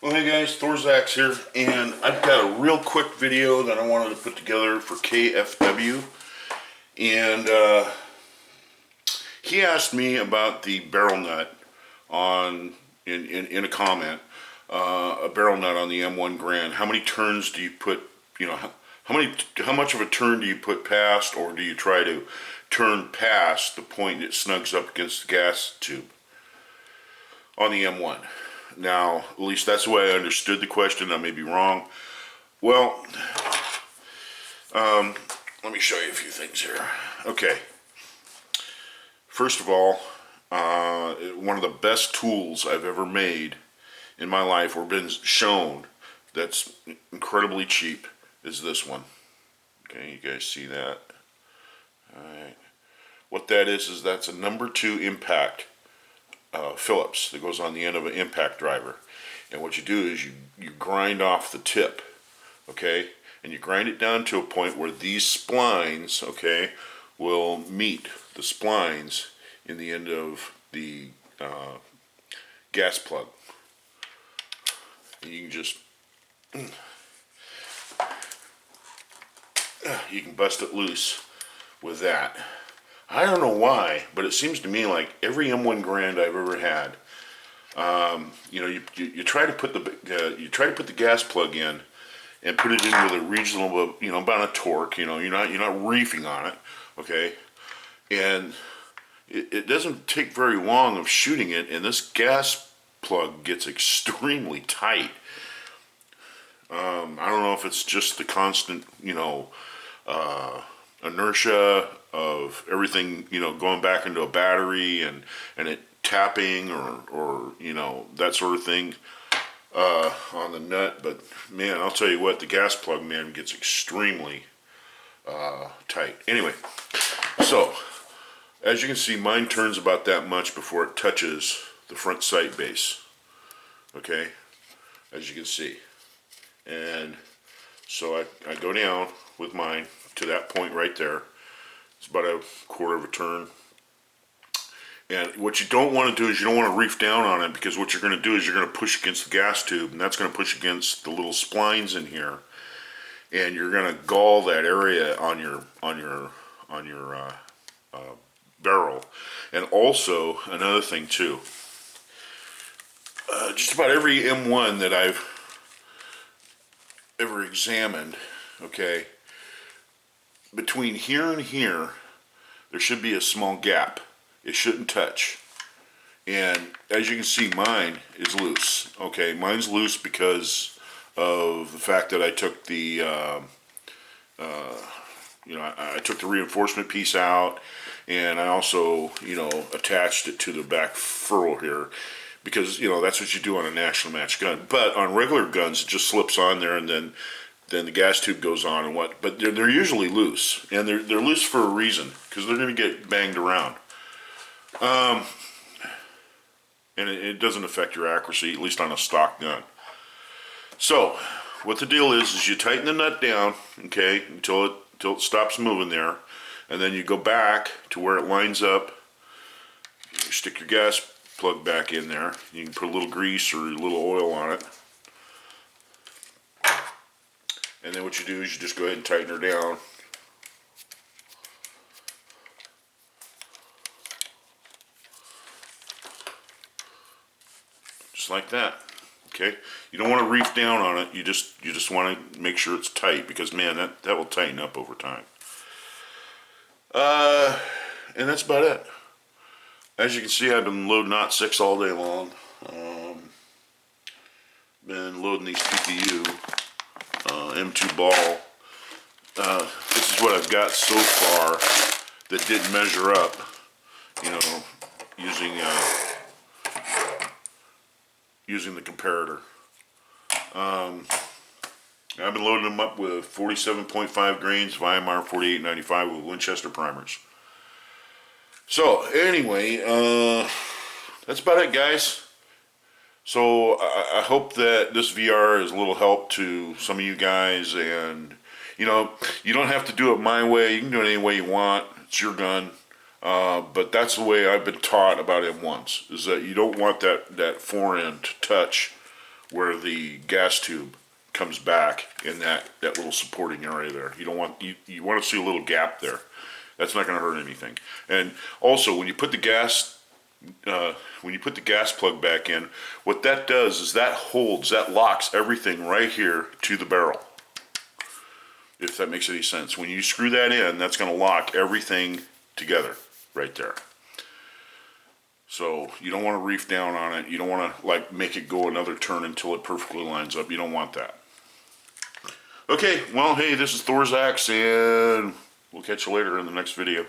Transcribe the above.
Well, hey guys, Thorzax here, and I've got a real quick video that I wanted to put together for KFW. And he asked me about the barrel nut on in a comment, a barrel nut on the M1 Grand. How many turns do you put? How much of a turn do you put past, or do you try to turn past the point it snugs up against the gas tube on the M1? Now, at least that's the way I understood the question. I may be wrong. Well, let me show you a few things here. Okay. First of all, one of the best tools I've ever made in my life, or been shown, that's incredibly cheap, is this one. Okay, you guys see that? Alright. What that is that's a number 2 impact Phillips that goes on the end of an impact driver. And what you do is you grind off the tip, okay? And you grind it down to a point where these splines, okay, will meet the splines in the end of the gas plug. And you can just you can bust it loose with that. I don't know why, but it seems to me like every M1 Grand I've ever had, you try to put the gas plug in and put it in with a reasonable amount of torque. You're not reefing on it, okay, and it doesn't take very long of shooting it, and this gas plug gets extremely tight. I don't know if it's just the constant inertia of everything going back into a battery and it tapping or that sort of thing on the nut, but man, I'll tell you what, the gas plug, man, gets extremely tight. Anyway, so as you can see, mine turns about that much before it touches the front sight base, okay, as you can see. And so I go down with mine to that point right there. It's about a quarter of a turn. And what you don't want to do is you don't want to reef down on it, because what you're going to do is you're going to push against the gas tube, and that's going to push against the little splines in here, and you're going to gall that area on your barrel. And also another thing too, just about every M1 that I've ever examined, okay, between here and here there should be a small gap. It shouldn't touch. And as you can see, mine is loose. Okay, mine's loose because of the fact that I took the I took the reinforcement piece out, and I also attached it to the back ferrule here, because that's what you do on a national match gun. But on regular guns, it just slips on there, and then the gas tube goes on and what. But they're usually loose, and they're loose for a reason, because they're going to get banged around. And it doesn't affect your accuracy, at least on a stock gun. So what the deal is you tighten the nut down, okay, until it stops moving there, and then you go back to where it lines up. You stick your gas plug back in there. You can put a little grease or a little oil on it. And then what you do is you just go ahead and tighten her down. Just like that. Okay? You don't want to reef down on it. You just want to make sure it's tight, because man, that will tighten up over time. And that's about it. As you can see, I've been loading Knot 6 all day long. Been loading these PPU M2 ball. This is what I've got so far that didn't measure up, using the comparator. I've been loading them up with 47.5 grains of IMR 4895 with Winchester primers. So anyway, that's about it, guys. So I hope that this VR is a little help to some of you guys, and you don't have to do it my way. You can do it any way you want. It's your gun. But that's the way I've been taught about M1s, is that you don't want that forend to touch where the gas tube comes back in that little supporting area there. You don't want, you want to see a little gap there. That's not going to hurt anything. And also, when you put the gas plug back in, what that does is that locks everything right here to the barrel. If that makes any sense. When you screw that in, that's going to lock everything together right there. So you don't want to reef down on it. You don't want to like make it go another turn until it perfectly lines up. You don't want that. Okay, well, hey, this is Thor's Axe, and we'll catch you later in the next video.